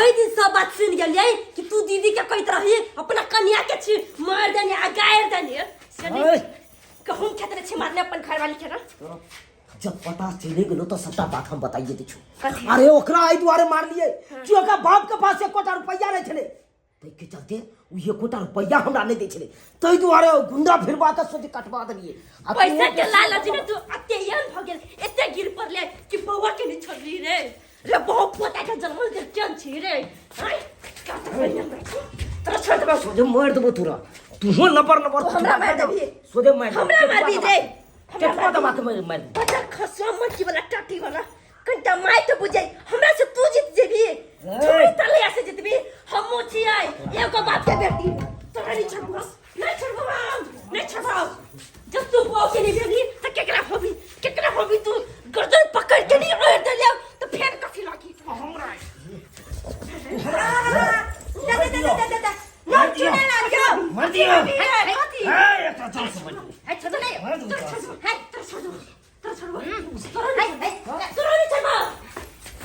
कई दिन सब बात सुन गेलिए कि तू दीदी के कहत रही अपना कन्या के छी मार देने आ गायर देने कहूं खेतरे छी मारने अपन घर वाली के ना जब पता चले गेलो तो सबटा बात हम बताइए दिछु। अरे ओकरा आई द्वारे मार लिए कि ओकरा बाप के पास 1 कोटा रुपया नहीं छले तै के चलते उ 1 कोटा रुपया हमरा नहीं दे छले तै द्वारे गुंडा फिरवा के सोच कटवा दिए पैसा के लालच में तू अत्ययन भ गेल एते गिर पड़ले कि बउवा के नहीं छोड़ली रे बहुत पोता के जन्म के चल छी रे हाय का तो तोरा छोड़ दबा सोजे मार देबो तोरा तू हो नंबर हमरा मार देबी सोजे मार हमरा मार दी रे केतना दबा के मार बच्चा खसवा मच्छी वाला टाटी वाला कंटा माय तो बुझाई हमरा से तू जीत जेबी छोड़ी तले ऐसे जीतबी हम मोची आई एगो बात के बेटी तोरा नहीं छोड़बो नहीं छोड़बो जब तू वो के नहीं भेली तो केकरा होबी तू गर्दन पकड़ के नहीं ओढ़ दे ले तो फेर कथि लागी हमरा दे ना चुना लागो मर दियो कथि है एकटा चल से बन है छोड़ नहीं है तो छोड़ नहीं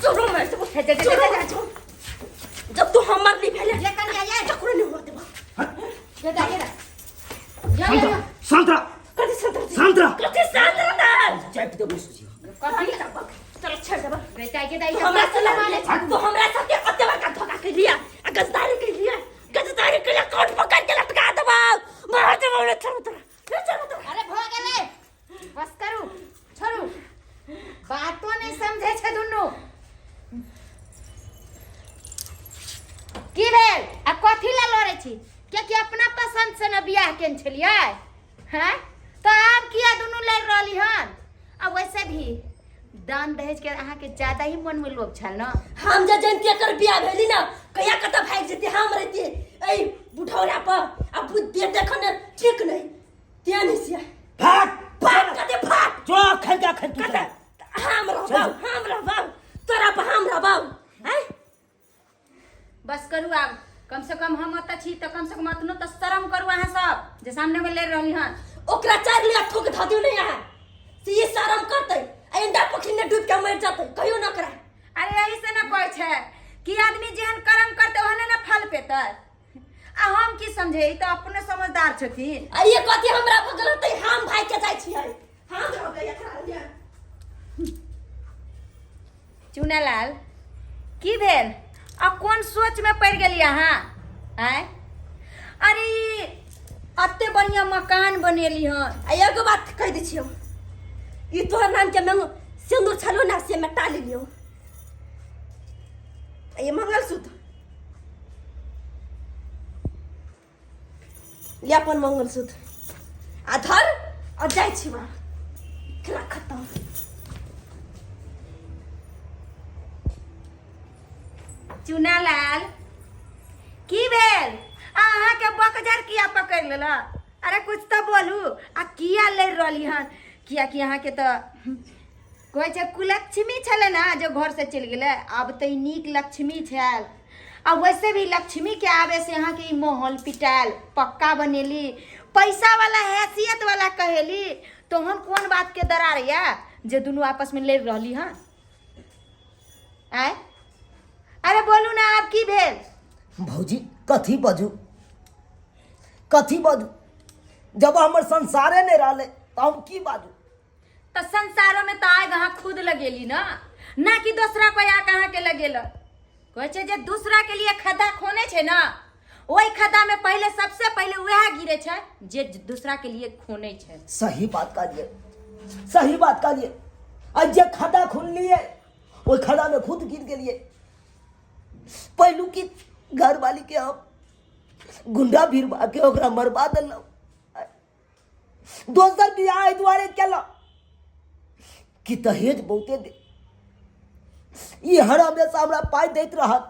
छोड़ो मैं तो जब तू हमर नहीं भेले लेकर आया चक्र नहीं हुआ देबा ये संतरा कथि संतरा ना चाप दे बस कथि चल छोड़ देबा बेटा के दाई हमरा से माने तू हमरा साथे अत्याचार का धोखा कर लिया गजदारी कर लिया कोट पकड़ के लटका देबा मार देबा ले चल अरे भ गेले बस करू छोड़ू बातो नहीं समझे छे दुनु की भेल आ कथि ला लड़े छी कि अपना पसंद से न बियाह केन छलिए हैं तो आप किया दुनु लड़ रहली हन आ वैसे भी दान दहेज के अहाँ के ज्यादा ही मन में लोभ छल न हम जे जनती कर बियाह भेली ना कया कत भाग जती हम रहती ए बुढ़ौरा पर अब बुद्धि देखने ठीक नहीं त्या नहीं सिया भाग कते भाग जो खंगा खंतु कते हम रहबा तोरा पर हम रहबा हैं बस करू आब कम से कम हम अत छी तो कम से कम अतनो तो शर्म करू अहाँ सब जे सामने में ले रहली हन ओकरा 4 लिया ठोक ध दियो नहीं यहाँ से ये शर्म करते अंडा पखी ने डूब के मर जाते कहियो ना करा अरे यही से ना कहै छै कि आदमी जेहन कर्म करते ओहने ना फल पेतै आ हम की समझे ई तो अपने समझदार छथिन आ ये कथि हमरा गलत हम भाई के जाय छियै हम रहबै एकरा लिया चुनालाल की भेल आ कौन सोच में पड़ गेली अहाँ आय अरे अत्ते बढ़िया मकान बनेली हन आ एगो बात कह दै छियो ई तोहर नाम के मैं सिंदूर छलो ना से मैं टाली लियो ये मंगलसूत्र ये अपन मंगलसूत्र आधर और जाय छी बा खेला खत्म चुनालाल की भेल अहाँ के बकजर किया पकड़ लेला अरे कुछ तो बोलू आ किया ले रहली हन किया कि अहाँ के तो कहै छै कुलक्ष्मी छले ना जो घर से चल गेले अब तो नीक लक्ष्मी छल आ वैसे भी लक्ष्मी के आवे से अहाँ के महल पिटाल पक्का बनेली पैसा वाला हैसियत वाला कहेली तो हम कौन बात के दरार या जे दोनों आपस में ले रहली हन आय अरे बोलू ना आप की भेल भौजी कथी बाजू जब हमर संसारे नहीं रहले तो हम की बाजू तो संसारों में तो आग अहाँ खुद लगेली ना कि दूसरा को या कहाँ के लगेल कहै छै जे दूसरा के लिए खड्डा खोने छै ना ओई खड्डा में पहले सबसे पहले वह गिरे छै जे दूसरा के लिए खोने छै सही बात कहलिए आज जे खड्डा खोल लिए ओई खड्डा में खुद गिर गेलिए पहलू की घर वाली के हम गुंडा भिड़वा के ओकरा मरवा देलौ दोसर बियाह द्वारे केला कि दहेज बहुते दे ये हर हमेशा हमरा पाई देत रहत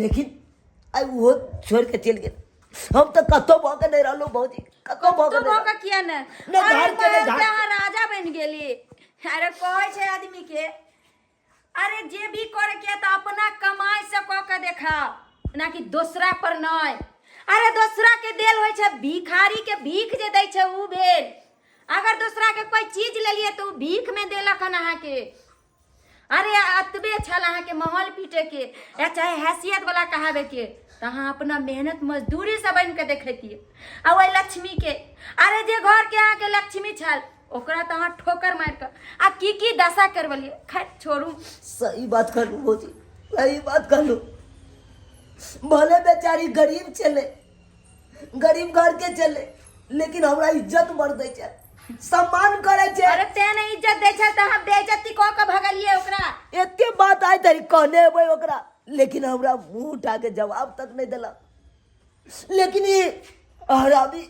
लेकिन आई वो छोड़ के चल गेल हम तो कतो भके नहीं रहलो भौजी कतो भके किया ना घर के राजा बन गेली अरे कहै छै आदमी के अरे जे भी करे के तो अपना कमाई से क के देखाओ ना कि दूसरा पर नहीं अरे दूसरा के देल होय छै भिखारी के भीख जे दै छै उ भेल अगर दूसरा के कोई चीज ले लिए तो भीख में देलक हन अहाँ के अरे अतबे छल अहाँ के माहौल पीटे के या चाहे हैसियत वाला कहावे के तो अहाँ अपना मेहनत मजदूरी से बन के देखतिए। आ वही लक्ष्मी के अरे जे घर के अहाँ के लक्ष्मी छल ओकरा तो अहाँ ठोकर मार कर आ की दशा करवलिए। खैर छोड़ू। सही बात कर लू भौजी, सही बात कर लू। भले बेचारी गरीब चले, गरीब घर के चले, लेकिन हमरा इज्जत बढ़ दे छै, सम्मान करे छै। अरे तेने इज्जत दे छै त हम बेइज्जती क के भगलिए ओकरा। एते बात आइ तरी कहने अबै ओकरा, लेकिन हमरा मुंह उठा के जवाब तक नहीं दिला। लेकिन ये हरामी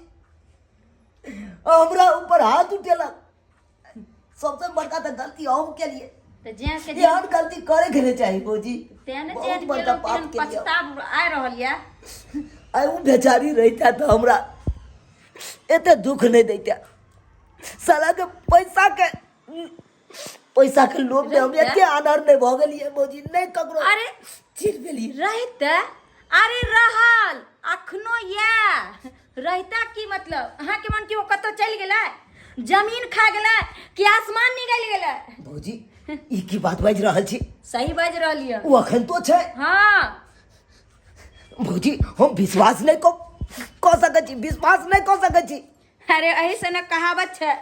हमरा ऊपर हाथ उठेलक। सबसे बड़का तो गलती हम के लिए, तो जे के यार गलती करे के नहीं चाहिए भौजी। तेने बहुत जेठ बड़का के पाप के लिए। पछताव आ रहल या। आई वो बेचारी रहता तो हमरा एते दुख नहीं देता। साला के पैसा के लोभ में हम एते अनर नहीं भ गेलिए भौजी, नहीं ककरो अरे चिर गेलिए। रहते अरे रहल अखनो या रहता की मतलब अहाँ के मन की वो कतो चल गेला, जमीन खा गेला कि आसमान निकल गेला। भौजी ई की बात बाज रहल छी? सही बाज रहलिए। वो अखन तो छै। हाँ भौजी हम विश्वास नहीं क सकै छी, विश्वास नहीं क सकै छी। अरे ऐसे न कहावत है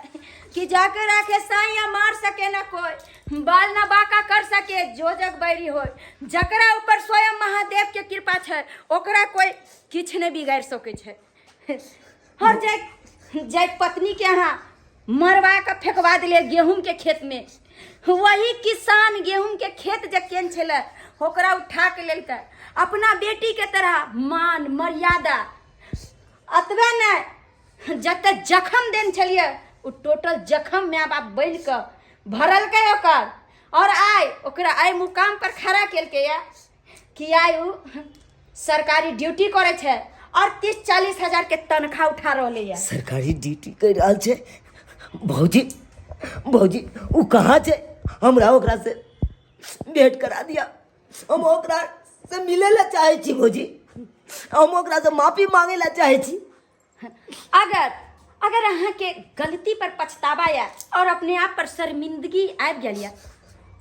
कि जाके राखे साई या मार सके न कोई, बाल न बाका कर सके जो जग बैरी हो। जकरा ऊपर स्वयं महादेव के कृपा है ओकरा कोई किछ नहीं बिगाड़ सके छै। और जय पत्नी के यहाँ मरवा के फेंकवा दिले गेहूं के खेत में, वही किसान गेहूं के खेत जे केन छले ओकरा उठा के लेलकै अपना बेटी के तरह मान मर्यादा। अतबे नहीं जते जखम देन छलिए उ टोटल जखम माय बाप बन के भरलकै ओकर, और आइ ओकरा आइ मुकाम पर खड़ा केलकै या कि आइ उ सरकारी ड्यूटी करे छै और 30-40 हजार के तनख्वाह उठा रहले या। सरकारी ड्यूटी कर रहल छै भौजी। भौजी उ कहाँ छै? हमरा ओकरा से भेंट करा दिया, हम ओकरा से मिले ला चाहे छी भौजी, हम ओकरा से माफी मांगे ला चाहे छी। अगर अहाँ के गलती पर पछतावा या और अपने आप पर शर्मिंदगी आबि गेल या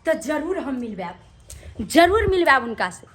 तो जरूर हम मिलबाब, जरूर मिलबाब उनका से।